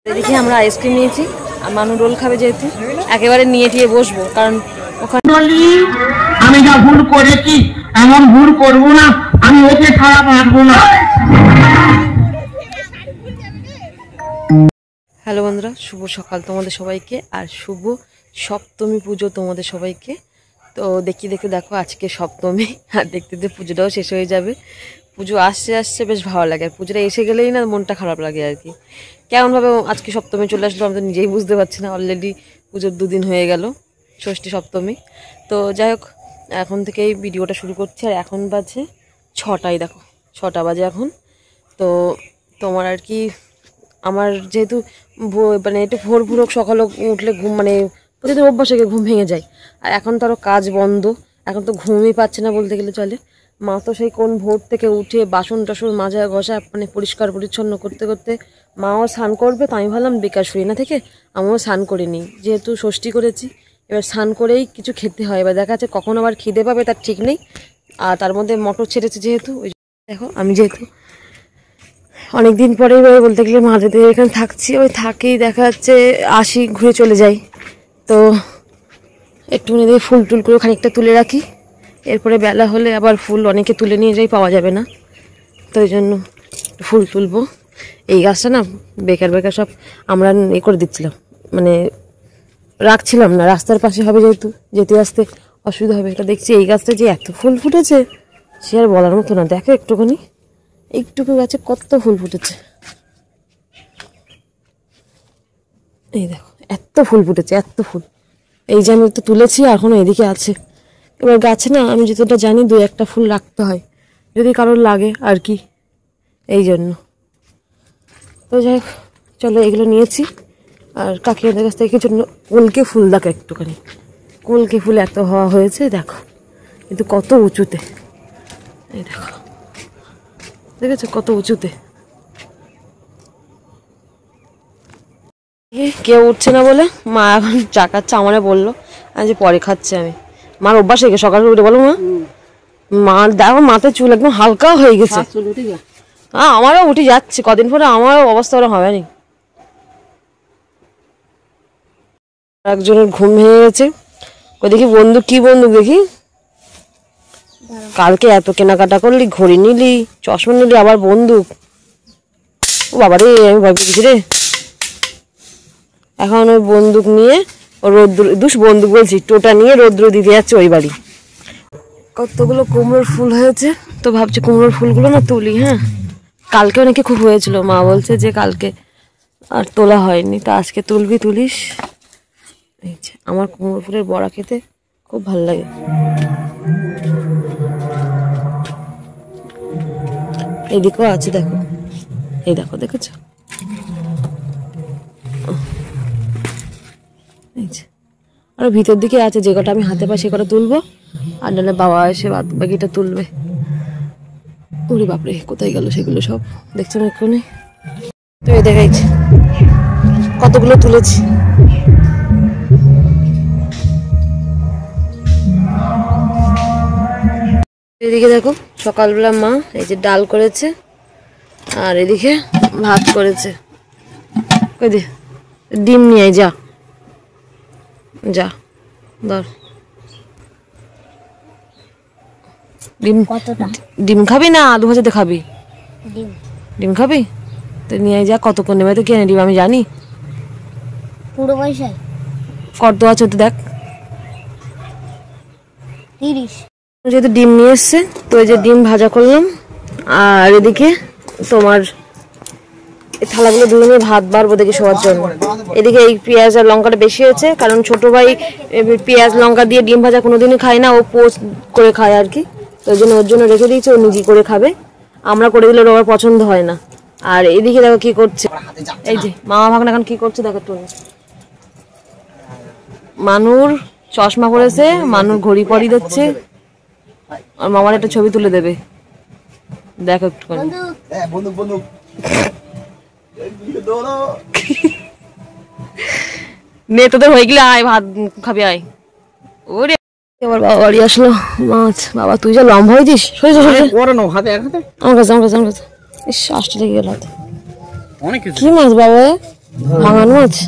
এদিকে আমরা আইসক্রিম নিয়েছি আর মানু রোল খাবে যেহেতু একেবারে নিয়ে টিয়ে বসবো, কারণ ওখানে আমি যা ভুল করেছি এমন ভুল করব না, আমি ওকে ছাড়া পারবো না। হ্যালো বন্ধুরা, শুভ সকাল তোমাদের সবাইকে, আর শুভ সপ্তমী পুজো তোমাদের সবাইকে। তো দেখো আজকে সপ্তমী, আর দেখতে পুজোটাও শেষ হয়ে যাবে। পুজো আসছে বেশ ভালো লাগে, আর পুজোটা এসে গেলেই না মনটা খারাপ লাগে আর কি। কেমনভাবে আজকে সপ্তমী চলে আসলো আমি তো নিজেই বুঝতে পারছি না। অলরেডি পুজোর 2 দিন হয়ে গেল, ষষ্ঠী সপ্তমী। তো যাই হোক, এখন থেকেই ভিডিওটা শুরু করছি। আর এখন বাজে 6টায়, দেখো 6টা বাজে এখন। তো তোমার আর কি, আমার যেহেতু মানে একটু ভোর হোক সকাল উঠলে ঘুম, মানে প্রতিদিন অভ্যাস থেকে ঘুম ভেঙে যায়। আর এখন তো আরও কাজ বন্ধ, এখন তো ঘুমই পাচ্ছে না বলতে গেলে চলে। মা তো সেই কোন ভোর থেকে উঠে বাসন টাসন মাজা ঘষা মানে পরিষ্কার পরিচ্ছন্ন করতে করতে মাও স্নান করবে। তো আমি ভাবলাম বেকার শুই না থেকে আমিও স্নান করে নিই, যেহেতু ষষ্ঠী করেছি। এবার স্নান করেই কিছু খেতে হয়, এবার দেখা যাচ্ছে কখন আবার খিদে পাবে তার ঠিক নেই। আর তার মধ্যে মটর ছেড়েছে যেহেতু, ওই দেখো আমি যেহেতু অনেকদিন পরেই বলতে গেলে মাঝে এখানে থাকছি, ওই থাকেই দেখা যাচ্ছে আসি ঘুরে চলে যাই। তো একটুখানি দিয়ে ফুল টুল করে খানিকটা তুলে রাখি, এরপরে বেলা হলে আবার ফুল অনেকে তুলে নিয়ে যাই, পাওয়া যাবে না। তো ওই জন্য ফুল তুলবো। এই গাছটা না বেকার সব আমরা করে দিচ্ছিলাম, মানে রাখছিলাম না, রাস্তার পাশে হবে যেহেতু যেতে আসতে অসুবিধা হবে। এটা দেখছি এই গাছটা যে এত ফুল ফুটেছে সে আর বলার মতো না। দেখো এইটুকু গাছে কত ফুল ফুটেছে, এই দেখো এত ফুল ফুটেছে, এত ফুল। এই যে আমি তো তুলেছি, এখনো এদিকে আছে। এবার গাছে না আমি যতটা জানি 2-1টা ফুল রাখতে হয় যদি কারোর লাগে আর কি, এই জন্য। তো যাই হোক, চলো এগুলো নিয়েছি। আর কাকিমাদের কাছ থেকে জন্য কলকে ফুল দেখো, একটুখানি কলকে ফুল এত হওয়া হয়েছে দেখো, কিন্তু কত উঁচুতে, এই দেখো দেখেছো কত উঁচুতে। কেউ উঠছে না বলে মা এখন চা খাচ্ছে, আমারে বললো যে পরে খাচ্ছে। আমি মার অভ্যাস হয়ে গেছে সকালে উঠে, বলো মা দেখো মাথায় চুল একদম হালকা হয়ে গেছে। হ্যাঁ আমারও উঠে যাচ্ছে, কদিন পরে আমারও অবস্থা ওরা হবে না। একজনের ঘুম ভেঙে গেছে, ওই দেখি বন্দুক, কি বন্দুক দেখি, কালকে এত কেনাকাটা করলি, ঘড়ি নিলি, চশমা নিলি, আবার বন্দুক। ও বাবা রে, আমি ভয় পেয়েছি রে। এখন ওই বন্দুক নিয়ে রৌদ্র, বন্দুক বলছি, টোটা নিয়ে রৌদ্র দিতে যাচ্ছে ওই বাড়ি। কতগুলো কুমড়োর ফুল হয়েছে, তো ভাবছি কুমড়োর ফুলগুলো না তুলি। হ্যাঁ, কালকে অনেকে খুব হয়েছিল, মা বলছে যে কালকে আর তোলা হয়নি, তা আজকে তুলিস। এই যে আমার কুমড়ো ফুলের বড়া খেতে খুব ভালো লাগে। এইদিকেও আছে দেখো, এই দেখো দেখেছো, আর ভিতর দিকে আছে, যে কটা আমি হাতে পাই সে কটা তুলবো, আর নাহলে বাবা এসে বাকিটা তুলবে। ওরে বাপরে, কোথায় গেল সেগুলো সব, দেখছো না এক্ষুনি। তো এই দেখাইছি কতগুলো তুলেছি। এদিকে দেখো সকালবেলা মা এই যে ডাল করেছে, আর এদিকে ভাত করেছে। ওই দে ডিম নিয়ে যা ধর, ডিম খাবি না আলু ভাজাতে খাবি? ডিম খাবি তো নিয়ে যা। কতক্ষণ নেবে তো কেনে ডিম আমি জানি, পুরো পয়সায় কত আছে তো দেখ, 30। যেহেতু ডিম নিয়ে এসছে তো এই যে ডিম ভাজা করলাম। আর এদিকে তোমার এই থালাগুলো ধুয়ে নিয়ে ভাত বাড়বো দেখি শোয়ার জন্য। এদিকে এই পেঁয়াজ আর লঙ্কাটা বেশি হয়েছে, কারণ ছোট ভাই পেঁয়াজ লঙ্কা দিয়ে ডিম ভাজা কোনোদিনই খায় না, ও পোস্ট করে খায় আর কি। তো ওই জন্য ওর জন্য রেখে দিয়েছে, ও নিজে করে খাবে, আমরা করে দিলে ওর পছন্দ হয় না। আর এদিকে দেখো কি করছে, এই যে মামা ভাগনা এখন কি করছে দেখো তুমি। মানুর চশমা পরেছে, মানুর ঘড়ি পরিয়ে দিচ্ছে, আর মামার একটা ছবি তুলে দেবে, দেখো একটুখানি। নে তোদের হয়ে গেলে আয়, ভাত খাবি আয়। ওরে এবার বাবা বাড়ি আসলো, মাছ। বাবা তুই যা লম্বা হয়েছিস, আমার কাছে ইস, আসতে লেগে গেল হাতে। কি মাছ বাবা? ভাঙানো আছে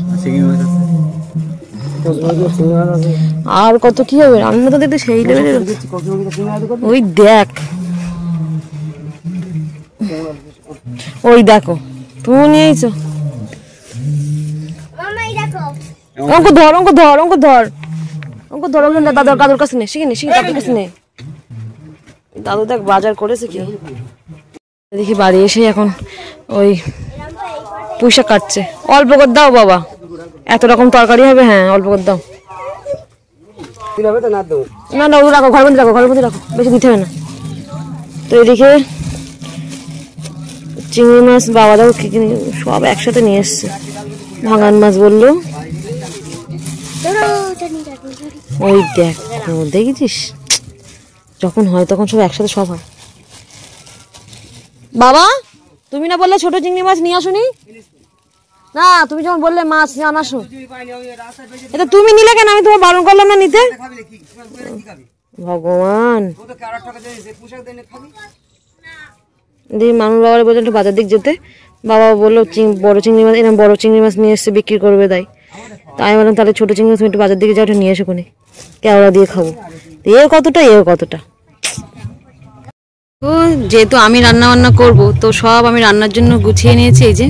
আর কত কি হবে রান্না তো দেখতে সেই লেভেলের। ওই দেখ ওই দেখো তুমি নিয়েছো অঙ্ক ধর অঙ্ক ধর অঙ্ক ধর অঙ্ক ধর দাদার দাদুর কাছে নে শিখে নে শিখে দাদুর কাছে নে। দাদু দেখ বাজার করেছে কি দেখি বাড়ি এসে এখন ওই পুঁইশাক কাটছে। অল্প করে দাও বাবা এত রকম তরকারি হবে। হ্যাঁ অল্প করে দাও না না ওগুলো রাখো ঘরের মধ্যে রাখো ঘরের মধ্যে রাখো বেশি দিতে হবে না। তো এদিকে চিংড়ি মাছ বাবা দাও সব একসাথে নিয়ে এসছে। ভাঙান মাছ বললো ওই দেখ দেখেছিস যখন হয় তখন সব একসাথে সব হয়। বাবা তুমি না বললে ছোট চিংড়ি মাছ নিয়ে আসুনি না তুমি যখন বললে মাছ আনাসো এটা তুমি নিলে কেন আমি তোমার বারণ করলাম না নিতে। ভগবান দিয়ে মানুষ বাবার বলছে একটু বাজার দিক যেতে। বাবা বললো বড় চিংড়ি মাছ এরকম বড় চিংড়ি মাছ নিয়ে এসছে বিক্রি করবে তাই আমি বললাম তাহলে ছোট চিংড়ি মাছ একটু বাজার দিকে যাও ওটা নিয়ে এসো কোনে কেওড়া দিয়ে খাবো। এর কতটা তো যেহেতু আমি রান্না বান্না করবো তো সব আমি রান্নার জন্য গুছিয়ে নিয়েছি। এই যে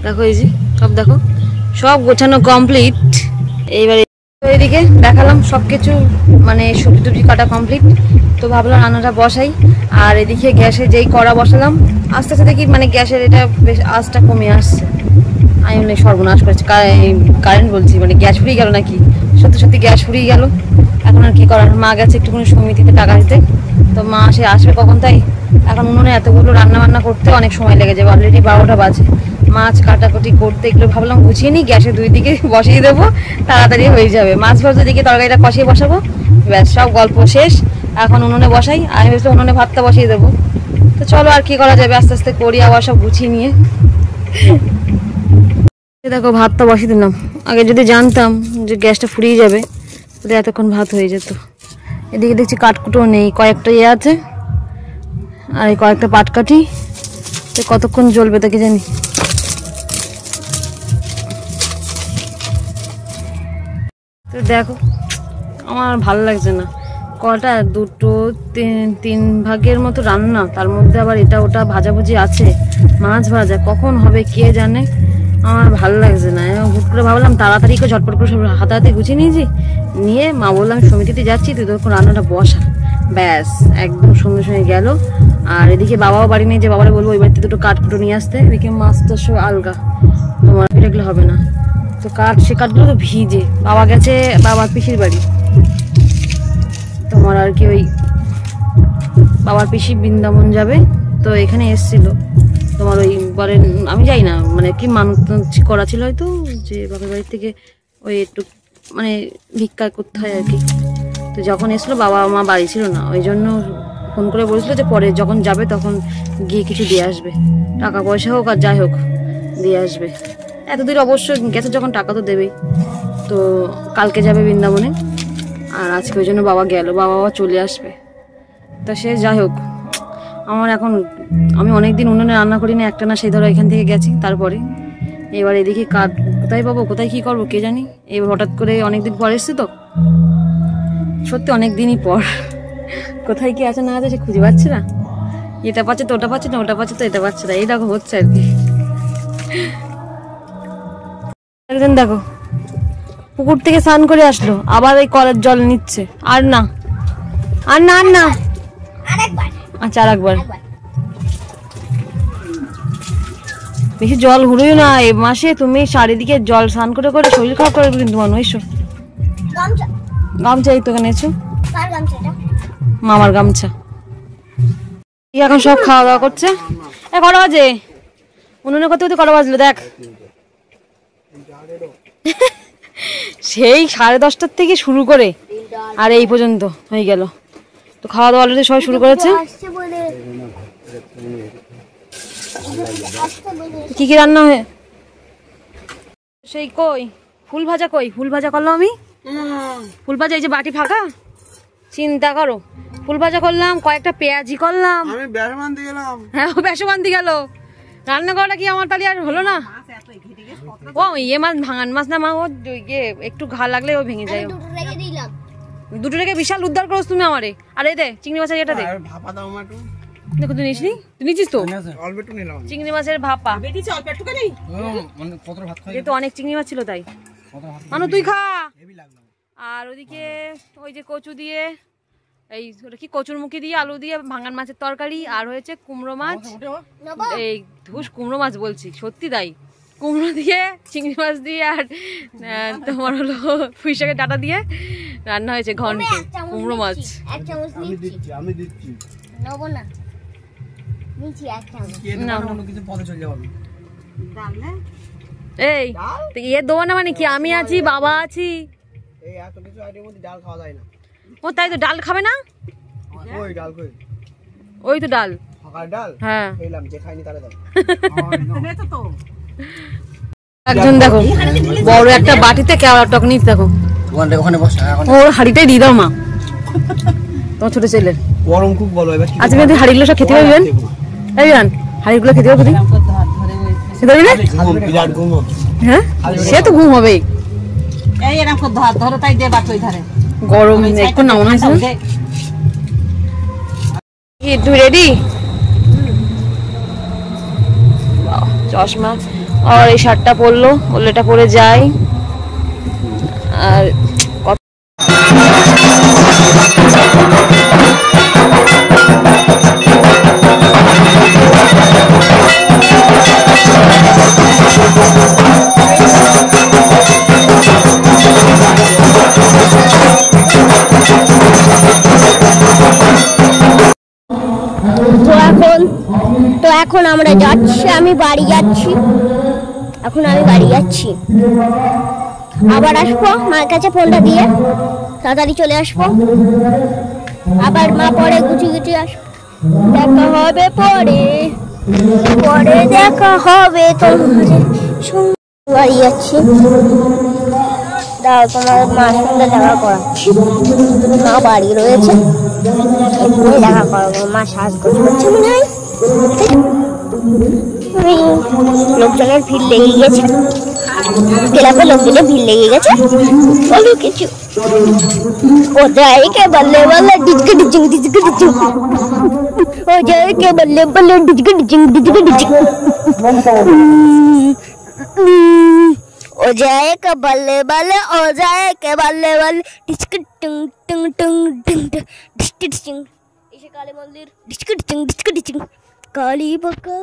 দেখো এই যে সব দেখো সব গোছানো কমপ্লিট। এইবারে এইদিকে দেখালাম সব কিছু মানে সবজি টুবজি কাটা কমপ্লিট। তো ভাবলাম রান্নাটা বসাই আর এদিকে গ্যাসে যেই কড়া বসালাম আস্তে আস্তে দেখি মানে গ্যাসের এটা বেশ আঁচটা কমে আসছে। আমি বলি সর্বনাশ করেছি কারেন্ট বলছি মানে গ্যাস ফুরিয়ে গেল নাকি সত্যি সত্যি গ্যাস ফুরিয়ে গেল। এখন আর কি করার মা গেছে একটুখানি সমিতিতে টাকা দিতে তো মা সে আসবে কখন তাই এখন উনুনে এতগুলো রান্না বান্না করতে অনেক সময় লেগে যাবে। অলরেডি 12টা বাজে মাছ কাটাকুটি করতে এগুলো ভাবলাম গুছিয়ে নিই গ্যাসে দুই দিকে বসিয়ে দেবো তাড়াতাড়ি হয়ে যাবে। মাছ ভাজা দিকে তরকারিটা কষিয়ে বসাবো ব্যাস সব গল্প শেষ। এখন উনুনে বসাই আমি ভেবেছিলাম উনুনে ভাতটা বসিয়ে দেবো। তো চলো আর কি করা যাবে আস্তে আস্তে করি আবার সব গুছিয়ে নিয়ে। দেখো ভাতটা বসিয়ে দিলাম আগে যদি জানতাম যে গ্যাসটা ফুরিয়ে যাবে তাহলে এতক্ষণ ভাত হয়ে যেত। এদিকে দেখছি কাঠকুটো নেই কয়েকটা ইয়ে আছে আর এই কয়েকটা পাটকাঠি তো কতক্ষণ জ্বলবে তা কি জানি। তো দেখো আমার ভালো লাগছে না কটা দুটো তিন ভাগের মতো রান্না তার মধ্যে আবার এটা ওটা ভাজাভুজি আছে মাছ ভাজা কখন হবে কে জানে। আমার ভালো লাগছে না হুট করে ভাবলাম তাড়াতাড়ি করে ঝটপট করে সব হাতাহাতি গুছিয়ে নিয়েছি নিয়ে মা বললাম সমিতিতে যাচ্ছি তুই তখন রান্নাটা বসা ব্যাস একদম সঙ্গে সঙ্গে গেল। আর এদিকে বাবাও বাড়ি নেই যে বাবারে বলবো ওই বাড়িতে দুটো কাঠকুটো নিয়ে আসতে এদিকে মাছ তো সব আলগা তোমার এগুলো হবে না। তো সে কাঠগুলো তো ভিজে বাবা গেছে বাবার পিসির বাড়ি তোমার আর কি ওই বাবার পিসি বৃন্দাবন যাবে তো এখানে এসছিল তোমার ওই বলেন আমি যাই না মানে কি মানত করা ছিল হয়তো যে বাবার বাড়ির থেকে ওই একটু মানে ভিক্ষা করতে হয় আর কি। তো যখন এসলো বাবা মা বাড়ি ছিল না ওই জন্য ফোন করে বলেছিল যে পরে যখন যাবে তখন গিয়ে কিছু দিয়ে আসবে টাকা পয়সা হোক আর যাই হোক দিয়ে আসবে। এতদিন অবশ্য গেছে যখন টাকা তো দেবেই। তো কালকে যাবে বৃন্দাবনে আর আজকে ওই জন্য বাবা গেল বাবা চলে আসবে। তা সে যাই হোক আমার এখন আমি অনেকদিন উনুনে রান্না করি না একটা না সেই ধরো এখান থেকে গেছি তারপরে এবার এদিকে কাঠ কোথায় পাবো কোথায় কি করবো কে জানি। এবার হঠাৎ করে অনেকদিন পর এসছি তো সত্যি অনেক দিনই পর কোথায় কি আছে না আছে সে খুঁজে পাচ্ছি না এটা পাচ্ছে তো ওটা পাচ্ছে না ওটা পাচ্ছে তো এটা পাচ্ছে না এইরকম হচ্ছে আর কি। একজন দেখো পুকুর থেকে স্নান করে আসলো আবার এই কলের জল নিচ্ছে আর না আর না আর না আচ্ছা আর একবার বেশি জল ঘুরিও না এ মাসে তুমি চারিদিকে জল স্নান করে করে শরীর খারাপ করে কিন্তু মানুষ এসো গামছা এই তো এখানে এসো মামার গামছা এখন সব খাওয়া দাওয়া করছে। কটা বাজে উনুনে কত কটা বাজলো দেখ সেই 10:30 থেকে শুরু করে আর এই পর্যন্ত হয়ে গেল। তো খাওয়া দাওয়া অলরেডি সবাই শুরু করেছে। কি কি রান্না হয় সেই কই ফুল ভাজা ফুল ভাজা করলাম আমি ফুল ভাজা এই যে বাটি ফাঁকা চিন্তা করো ফুল ভাজা করলাম কয়েকটা পেঁয়াজি করলাম আমি বেসন আনতে গেলাম হ্যাঁ বেসন আনতে গেল রান্না করাটা কি আমার তাহলে আর হলো না? ও ইয়ে মাছ ভাঙান মাছ না মা, ও ইয়ে একটু ঘা লাগলে ও ভেঙে যায়। দুটো রেখে বিশাল উদ্ধার করছ তুমি আমারে। আর এই দে চিংড়ি মাছের এটা দে, ভাপা দাও মা একটু। দেখো তুই নিসনি, তুই নিছিস তো অল্প একটু নিলাম। চিংড়ি মাছের ভাপা। মানে কত ভাত খাই? যেহেতু অনেক চিংড়ি মাছ ছিল তাই। মানু তুই খা। আর ওদিকে ওই যে কচু দিয়ে, এই ওটা কি কচুরমুখী দিয়ে আলু দিয়ে ভাঙান মাছের তরকারি, আর হয়েছে কুমড়ো মাছ। এই ধুস কুমড়ো মাছ বলছি, সত্যি তাই, কুমড়ো দিয়ে চিংড়ি মাছ দিয়ে আর তোমার হলো পুঁই শাকের ডাঁটা দিয়ে রান্না হয়েছে ঘন্ট কুমড়ো মাছ। আমি দিচ্ছি নেবো না, নিচ্ছি এক চামচ। না অন্য কিছু পদে চলে যাবো। এই ইয়ে দেবো না মানে কি, আমি আছি বাবা আছি। এই এত কিছু আইটেমের মধ্যে ডাল খাওয়া যায় না। ও তাই তো, ডাল খাবে না? ওই ডাল কই? ওই তো ডাল, ফাঁকা ডাল। হ্যাঁ খেলাম, যে খাইনি তারে দাও। একজন দেখো বড় একটা বাটিতে কেওড়া টক নিচ, দেখো ওখানে বসে ওর হাড়িটাই দিয়ে দাও মা, তোমার ছোট ছেলের। গরম খুব বলো এবার। আজকে যদি হাড়িগুলো সব খেতে পারবেন, এই জান হাড়িগুলো খেতে পারবি খেতে পারবি না? বিরাট ঘুম। হ্যাঁ সে তো ঘুম হবেই, এই এরকম ধরো তাই দে বাট ওই ধারে গরম একটু নাও না। কি তুই রেডি? চশমা আর এই শার্টটা পরলো, বললো এটা পরে যাই। আর তো এখন আমরা যাচ্ছি, আমি বাড়ি যাচ্ছি, এখন আমি বাড়ি যাচ্ছি, আবার আসবো মার কাছে ফোনটা দিয়ে, তাড়াতাড়ি চলে আসবো, আবার মা পরে গুছি আসবো, দেখা হবে পরে, পরে দেখা হবে তোমাদের সঙ্গে। বাড়ি যাচ্ছি, দাও তোমার মার সঙ্গে দেখা করাচ্ছি, মা বাড়ি রয়েছে, এক্ষুনি দেখা করবো, মা সাজগোজ করছে মনে হয়। লোকজনের ভিড় লেগে গেছে, ক্লাবে লোকজনের ভিড় লেগে গেছে, বলো কিছু। ও যায় কে বললে বললে ডিজকে ডিজিং ডিজকে ডিজিং, ও যায় কে বললে বললে ডিজকে ডিজিং ডিজকে ডিজিং, ও যায় কে বললে বললে, ও যায় কে বললে বললে ডিজকে টুং টুং টুং টুং ডিজকে ডিজিং, এসে কালী মন্দির ডিজকে ডিজিং ডিজকে ডিজিং কালী বাঁকা।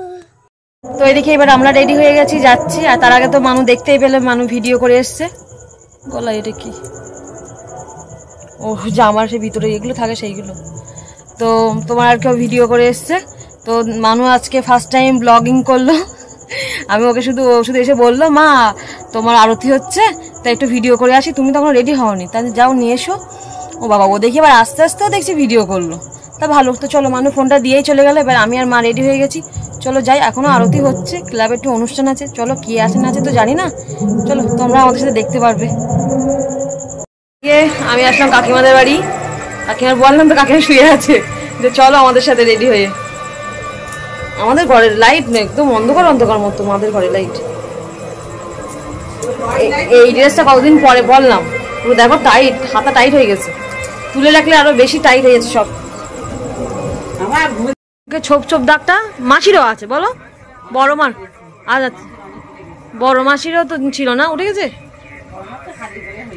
তো এদিকে এবার আমরা রেডি হয়ে গেছি, যাচ্ছি। আর তার আগে তো মানু দেখতেই পেলে, মানু ভিডিও করে এসছে। গলা এটা কি? ও জামার সে ভিতরে এগুলো থাকে সেইগুলো। তো তোমার আর কেউ ভিডিও করে এসছে। তো মানু আজকে ফার্স্ট টাইম ব্লগিং করলো। আমি ওকে শুধু এসে বললো, মা তোমার আরতি হচ্ছে তাই একটু ভিডিও করে আসি, তুমি তখন রেডি হওনি, তাহলে যাও নিয়ে এসো। ও বাবা, ও দেখি এবার আস্তে আস্তেও দেখছি ভিডিও করলো। তা ভালো, তো চলো মানু ফোনটা দিয়েই চলে গেলো। এবার আমি আর মা রেডি হয়ে গেছি, চলো যাই। এখনো আরতি হচ্ছে, ক্লাবে একটু অনুষ্ঠান আছে, চলো কি আছে না আছে তো জানি না, চলো তোমরা আমাদের সাথে দেখতে পারবে। আমি আসলাম কাকিমাদের বাড়ি, কাকিমার বললাম তো কাকিমা শুয়ে আছে, যে চলো আমাদের সাথে রেডি হয়ে। আমাদের ঘরের লাইট নেই, একদম অন্ধকার অন্ধকার মতো আমাদের ঘরের লাইট। এই ড্রেসটা কতদিন পরে বললাম, পুরো দেখো টাইট, হাতা টাইট হয়ে গেছে, তুলে রাখলে আরো বেশি টাইট হয়ে গেছে সব। ছোপ ছোপ দাগটা মাসিরও আছে, বলো বড় মার আজ বড় মাসিরও তো ছিল না, উঠে গেছে।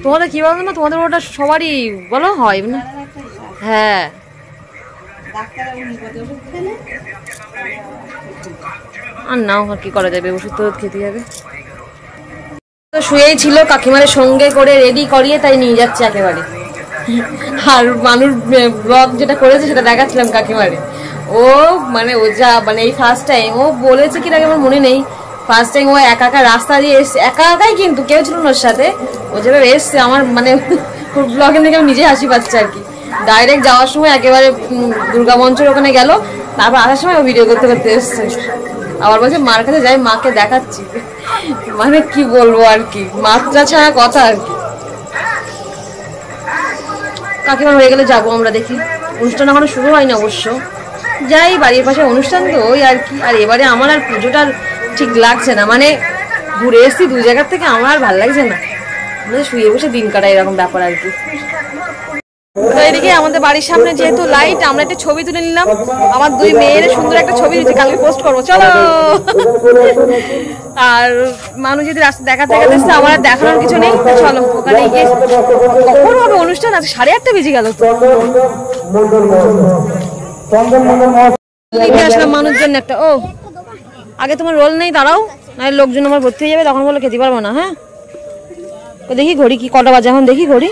তোমাদের কি বলতো না, তোমাদের ওটা সবারই বলো হয় না? হ্যাঁ আর নাও, আর কি করা যাবে, ওষুধ তো খেতে যাবে। তো শুয়েই ছিল, কাকিমারের সঙ্গে করে রেডি করিয়ে তাই নিয়ে যাচ্ছে একেবারে। আর মানুষ ব্লগ যেটা করেছে সেটা দেখাচ্ছিলাম কাকিমারে। ও মানে ও যা মানে এই ফার্স্ট টাইম ও বলেছে কি না আমার মনে নেই, ফার্স্ট টাইম ও একা একা রাস্তা দিয়ে এসছে, একা একাই কিন্তু কেউ ছিল না ওর সাথে, ও যেভাবে এসছে আমার মানে ব্লগে দেখে আমি নিজে হাসি পাচ্ছে আর কি। ডাইরেক্ট যাওয়ার সময় একেবারে দুর্গা মঞ্চের ওখানে গেল, তারপর আসার সময় ও ভিডিও করতে করতে এসছে। আবার বলছে মার কাছে যাই, মাকে দেখাচ্ছি, মানে কি বলবো আর কি, মাত্রা ছাড়া কথা আর কি। কাকিমার হয়ে গেলে যাবো আমরা, দেখি অনুষ্ঠান এখনো শুরু হয়নি অবশ্য, যাই, বাড়ির পাশে অনুষ্ঠান তো ওই আর কি। আর এবারে আমার আর পুজোটা ঠিক লাগছে না, মানে ঘুরে এসেছি দু জায়গার থেকে, আমার আর ভালো লাগছে না, শুয়ে বসে দিন কাটাই এরকম ব্যাপার আর কি। তো এদিকে আমাদের বাড়ির সামনে যেহেতু লাইট, আমরা একটা ছবি তুলে নিলাম। আমার দুই মেয়ের সুন্দর একটা ছবি দিচ্ছে, কালকে পোস্ট করবো, চলো। আর মানুষ যদি রাস্তা দেখাতে এসছে, আমার আর দেখানোর কিছু নেই, তো চলো ওখানে গিয়ে। কখন হবে অনুষ্ঠান? আছে 8:30 বেজে গেল তো। আসলাম মানুষজন একটা। ও আগে তোমার রোল নেই, দাঁড়াও, নাহলে লোকজন আমার ভর্তি হয়ে যাবে, তখন বলে খেতে পারবো না। হ্যাঁ দেখি ঘড়ি কি কটা বাজে এখন, দেখি ঘড়ি।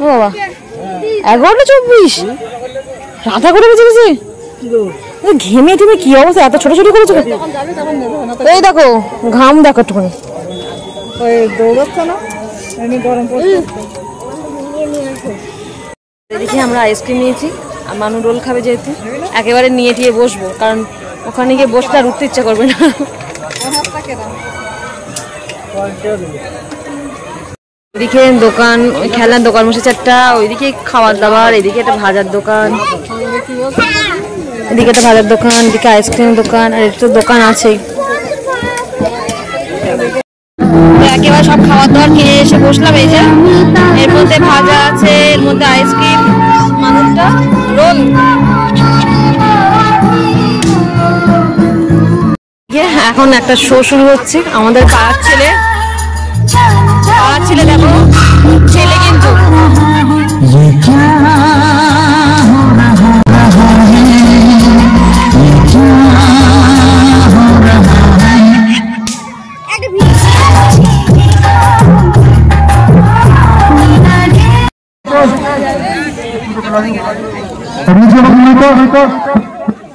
ও বাবা 11:24, রাধা করে বেঁচে গেছে। ঘেমে টেমে কি অবস্থা, এত ছোট ছোট করেছো? এই দেখো ঘাম দেখো একটুখানি, দৌড়াচ্ছে না, দেখি। আমরা আইসক্রিম নিয়েছি, আর মানু রোল খাবে যেহেতু একেবারে নিয়ে টিয়ে বসবো, কারণ ওখানে গিয়ে বসতে আর উঠতে ইচ্ছা করবে না। এদিকে দোকান, ওই খেলনার দোকান বসেছে একটা, ওইদিকে খাবার দাবার, এদিকে একটা ভাজার দোকান, এদিকে একটা ভাজার দোকান, এদিকে আইসক্রিম দোকান, আর একটা দোকান আছেই। একেবারে সব খাবার দাবার কিনে এসে বসলাম। এই যে এর মধ্যে ভাজা আছে, এর মধ্যে আইসক্রিম, মানুষটা রোল। এখন একটা শো শুরু হচ্ছে, আমাদের পাড়ার ছেলে দেখো, ছেলে কিন্তু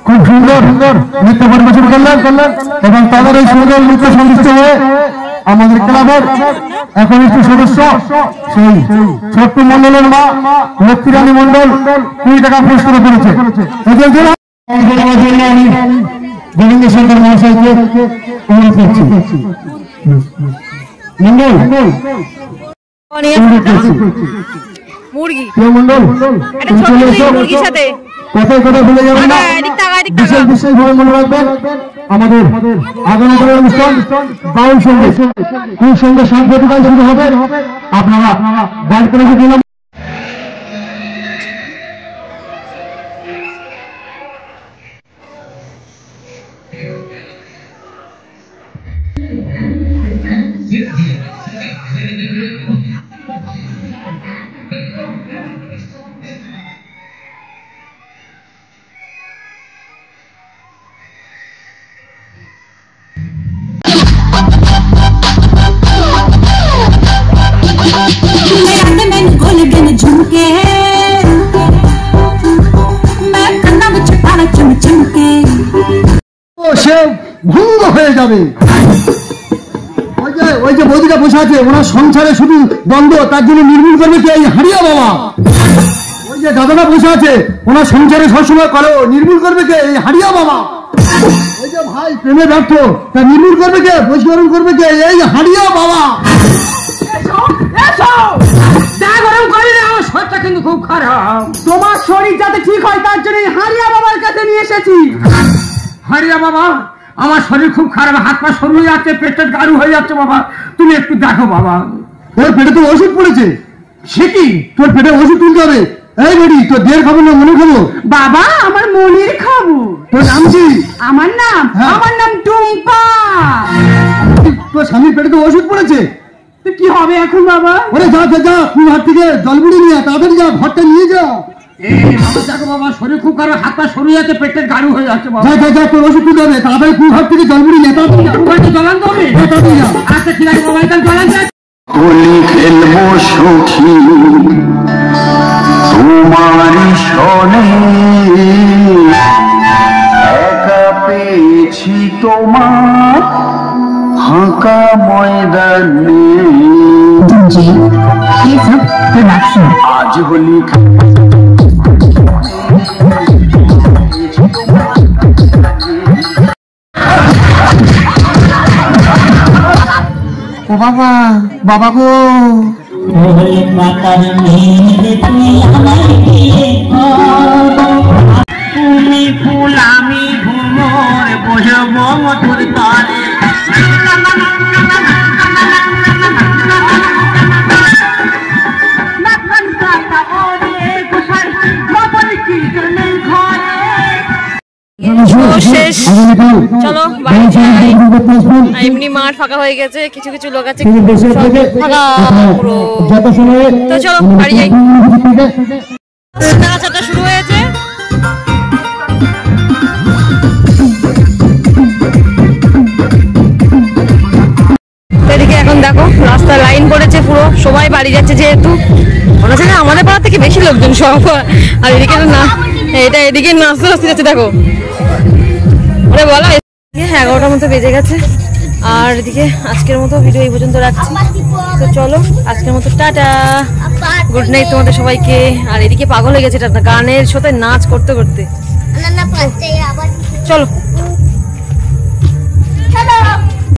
খুব সুন্দর সুন্দর নৃত্য পরিবেশন করলেন এবং তাদের এই সুন্দর নৃত্য সন্তুষ্ট হয়ে আমাদের ক্লাবের একনিষ্ঠ সদস্য সেই ছোট্ট মন্ডলের মা লক্ষ্মীরানী মন্ডল 20 টাকা পুরস্কার করেছে। আমি গোবিন্দ শঙ্কর মহাশয়কে অনুরোধ করছি। মন্ডল মুরগি মন্ডল মুরগির সাথে কথায় কথা ভুলে যাবেন না, বিশেষ ভাবে মনে রাখবেন আমাদের আগামী দিনের অনুষ্ঠান বাউল সঙ্গীত, কোন সঙ্গে সাংস্কৃতিক গান শুরু হবে, আপনারা গান করে দিলাম। সে ভঙ্গ হয়ে যাবে। ওই যে বৌদিটা বসে আছে, ওনার সংসারে শুধু দ্বন্দ্ব, তার জন্য নির্মূল করবে কে? এই হারিয়া বাবা। ওই যে দাদাটা বসে আছে, ওনার সংসারে সবসময় করো, নির্মূল করবে কে? এই হারিয়া বাবা। ওই যে ভাই প্রেমে ব্যর্থ, তা নির্মূল করবে কে? বশীকরণ করবে কে? এই হারিয়া বাবা। শরীরটা কিন্তু খুব খারাপ, তোমার শরীর যাতে ঠিক হয় তার জন্য হারিয়া বাবার কাছে নিয়ে এসেছি। হারিয়া বাবা, আমার শরীর খুব খারাপ, হাত পা সরু হয়ে যাচ্ছে, পেটের গাড়ু হয়ে যাচ্ছে বাবা, তুমি একটু দেখো বাবা। তোর পেটে তো ওষুধ পড়েছে। সে কি, তোর পেটে ওষুধ তুলতে হবে? এই বেটি, তোর দেড় খাবো না মনে খাবো? বাবা আমার মনির খাবো। তোর নাম কি? আমার নাম টুম্পা। তোর স্বামীর পেটে তো ওষুধ পড়েছে, কি হবে এখন বাবা? ওরে যা যা যা, তুই হাত থেকে জল বুড়ি নিয়ে তাড়াতাড়ি যা, ঘরটা নিয়ে যা। দেখো বাবা, শরীর খুব খারাপ, হাত পা সরু যাচ্ছে, পেটের গাড়ু হয়ে যাচ্ছে বাবা। যা যা যা, তোর ওষুধ তুলতে হবে, তাড়াতাড়ি তুই হাত থেকে জল বুড়ি নিয়ে তাড়াতাড়ি জলান তো হবে। আচ্ছা ঠিক আছে বাবা, এটা জলান। হোলি খেলবো সখী তোমারি সনে, একা পেয়েছি তোমার ফাঁকা ময়দানে। আজ হোলি ও বাবা, বাবা গো, তুমি ফুল আমি ভ্রমর বসব মধুর তলে শেষ, চলো বাড়ি যাই। এমনি মাঠ ফাঁকা হয়ে গেছে, কিছু কিছু লোক আছে ফাঁকা পুরো। তো চলো বাড়ি যাই। নাচাটা শুরু হয়েছে। এদিকে এখন দেখো রাস্তা লাইন পড়েছে পুরো, সবাই বাড়ি যাচ্ছে যেহেতু মনে হচ্ছে না আমাদের পাড়া থেকে বেশি লোকজন সব। আর এদিকে না এটা এদিকে নাচতে নাচতে যাচ্ছে দেখো। ওরে বলো 11টার মতো বেজে গেছে। আর এদিকে আজকের মতো ভিডিও এই পর্যন্ত রাখছি। তো চলো আজকের মতো টাটা, গুড নাইট তোমাদের সবাইকে। আর এদিকে পাগল হয়ে গেছে এটা গানের সাথে নাচ করতে করতে। চলো।